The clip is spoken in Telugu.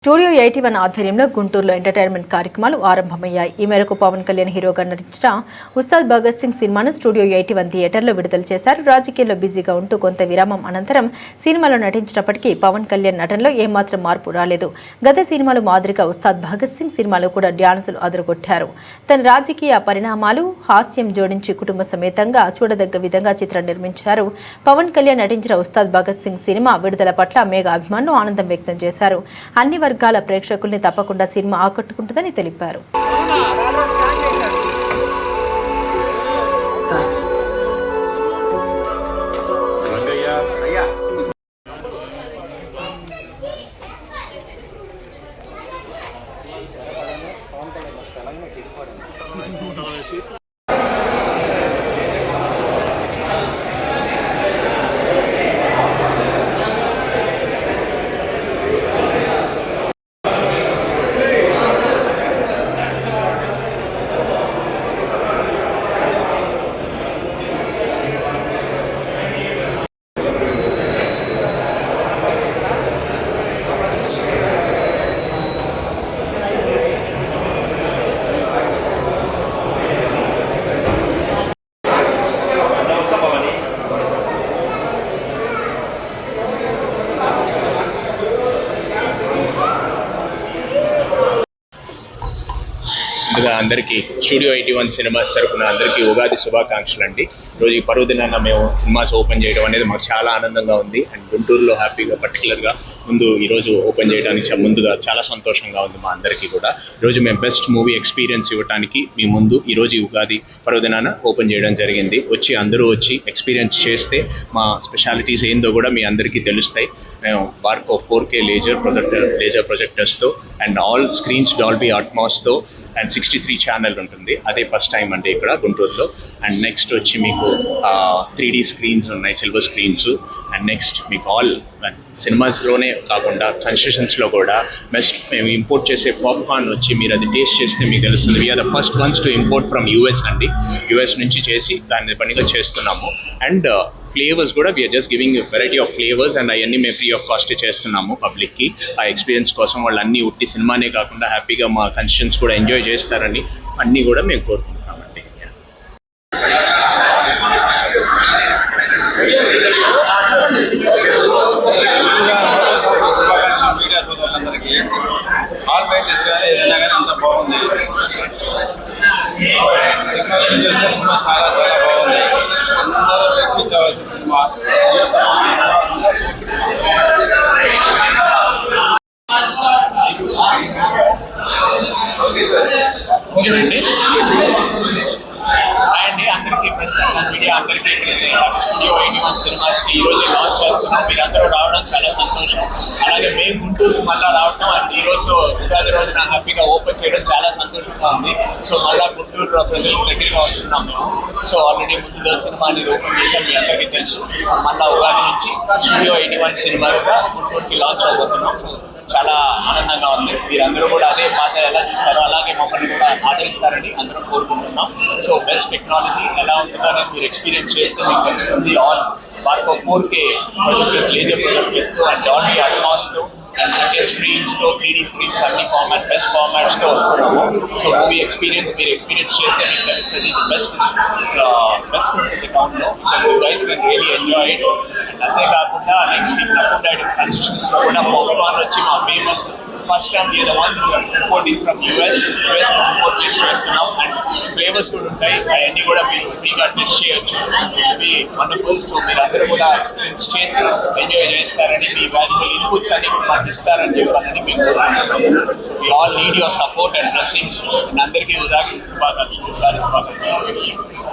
స్టూడియో 81 ఆధ్వర్యంలో గుంటూరులో ఎంటర్టైన్మెంట్ కార్యక్రమాలు ఆరంభమయ్యాయి. ఈ మేరకు పవన్ కళ్యాణ్ హీరోగా నటించిన ఉస్తాద్ భగత్ సింగ్ సినిమాను స్టూడియో 81 థియేటర్లో విడుదల చేశారు. రాజకీయాల్లో బిజీగా ఉంటూ కొంత విరామం అనంతరం సినిమాలో నటించినప్పటికీ పవన్ కళ్యాణ్ నటనలో ఏమాత్రం మార్పు రాలేదు. గత సినిమాలు మాదిరిగా ఉస్తాద్ భగత్ సింగ్ సినిమాలో కూడా డ్యాన్సులు అదరగొట్టారు. తన రాజకీయ పరిణామాలు, హాస్యం జోడించి కుటుంబ సమేతంగా చూడదగ్గ విధంగా చిత్రం నిర్మించారు. పవన్ కళ్యాణ్ నటించిన ఉస్తాద్ భగత్ సింగ్ సినిమా విడుదల పట్ల మేఘా అభిమానులు ఆనందం వ్యక్తం చేశారు. అన్ని వర్గాల ప్రేక్షకుల్ని తప్పకుండా సినిమా ఆకట్టుకుంటుందని తెలిపారు. అందరికీ స్టూడియో 81 సినిమాస్ తరఫున అందరికీ ఉగాది శుభాకాంక్షలు అండి. రోజు ఈ పర్వదినాన మేము సినిమాస్ ఓపెన్ చేయడం అనేది మాకు చాలా ఆనందంగా ఉంది. అండ్ గుంటూరులో హ్యాపీగా పర్టికులర్గా ముందు ఈరోజు ఓపెన్ చేయడానికి ముందుగా చాలా సంతోషంగా ఉంది మా అందరికీ కూడా. ఈరోజు మేము బెస్ట్ మూవీ ఎక్స్పీరియన్స్ ఇవ్వడానికి మీ ముందు ఈరోజు ఉగాది పర్వదినాన ఓపెన్ చేయడం జరిగింది. అందరూ వచ్చి ఎక్స్పీరియన్స్ చేస్తే మా స్పెషాలిటీస్ ఏందో కూడా మీ అందరికీ తెలుస్తాయి. మేము బార్కో 4K లేజర్ ప్రొజెక్టర్స్తో అండ్ ఆల్ స్క్రీన్స్ డాల్బీ అట్మాస్తో అండ్ 63 ఛానల్ ఉంటుంది. అదే ఫస్ట్ టైం అంటే ఇక్కడ గుంటూరులో. అండ్ నెక్స్ట్ వచ్చి మీకు 3D స్క్రీన్స్ ఉన్నాయి, సిల్వర్ స్క్రీన్స్. అండ్ నెక్స్ట్ మీకు ఆల్ సినిమాస్లోనే కాకుండా కన్స్ట్రక్షన్స్లో కూడా మేము ఇంపోర్ట్ చేసే పాప్కార్న్ వచ్చి మీరు అది టేస్ట్ చేస్తే మీకు తెలుస్తుంది. We are the first ones to import from US అండి. యూఎస్ నుంచి చేసి దాన్ని పనిగా చేస్తున్నాము. అండ్ ఫ్లేవర్స్ కూడా we are just giving variety of flavours and అవన్నీ మేము ఫ్రీ ఆఫ్ కాస్ట్ చేస్తున్నాము పబ్లిక్కి. ఆ ఎక్స్పీరియన్స్ కోసం వాళ్ళు అన్నీ ఉట్టి సినిమానే కాకుండా హ్యాపీగా మా కన్స్ట్రక్షన్స్ కూడా ఎంజాయ్ చేస్తారని అన్నీ కూడా మేము కోరుకుంటున్నామండి. ఏదైనా కానీ అంత బాగుంది. సినిమా చాలా చాలా బాగుంది. అందరూ వీక్షించవలసిన సినిమా. అండి అందరికీ ప్రెస్ మీడియా అందరికీ స్టూడియో 81 సినిమాస్కి ఈరోజు లాంచ్ చేస్తున్నాం. మీరు అందరూ రావడం చాలా సంతోషం. అలాగే మేము గుంటూరుకి మళ్ళీ రావడం అండ్ ఈరోజు ఉగాది రోజున హ్యాపీగా ఓపెన్ చేయడం చాలా సంతోషంగా ఉంది. సో మళ్ళీ గుంటూరు ప్రజలకు దగ్గరగా వస్తున్నాం మేము. సో ఆల్రెడీ ముందుగా సినిమా అనేది ఓపెన్ చేసాం, మీ అందరికీ తెలుసు. మళ్ళీ ఉగాది నుంచి స్టూడియో 81 సినిమాలుగా గుంటూరుకి లాంచ్ అవబోతున్నాం. సో చాలా ఆనందంగా ఉంది. మీరందరూ కూడా అదే పాత ఎలా చూస్తారో అలాగే మమ్మల్ని కూడా ఆదరిస్తారని అందరం కోరుకుంటున్నాం. సో బెస్ట్ టెక్నాలజీ ఎలా ఉంటుందో అనేది మీరు ఎక్స్పీరియన్స్ చేస్తే మీకు తెలుస్తుంది. All Barco 4K projectors, laser ప్రొజెక్టర్స్తో అండ్ డాల్బీ అట్మాస్తో అండ్ 30 స్క్రీన్స్తో 3D స్క్రీన్స్ అన్ని బెస్ట్ ఫార్మాట్స్తో వస్తున్నాము. సో మూవీ ఎక్స్పీరియన్స్ మీరు ఎక్స్పీరియన్స్ చేస్తే మీకు తెలుస్తుంది. ఇది బెస్ట్ ఉంటుంది టౌన్లో. You guys can really enjoy it. అంతేకాకుండా నెక్స్ట్ వీక్ నకుండాడి కన్స్ట్రక్షన్స్లో కూడా పాప్కార్న్ వచ్చి మా famous. First time we are the ones importing from US import చేసి వేస్తున్నాం. అండ్ ఫ్లేవర్స్ కూడా ఉంటాయి, అవన్నీ కూడా మీరు ఫ్రీగా టెస్ట్ చేయొచ్చు. ఇవి వండర్ఫుల్. సో మీరు అందరూ కూడా ఎక్స్పీరియన్స్ చేసి ఎంజాయ్ చేస్తారని, మీ వాల్యుబుల్ ఇన్పుట్స్ అన్ని కూడా మాకు ఇస్తారని చెప్పాలని మేము కోరుకుంటున్నాము. We all need your support and blessings. అందరికీ ఉదాహరణ శుభాకాంక్షలు.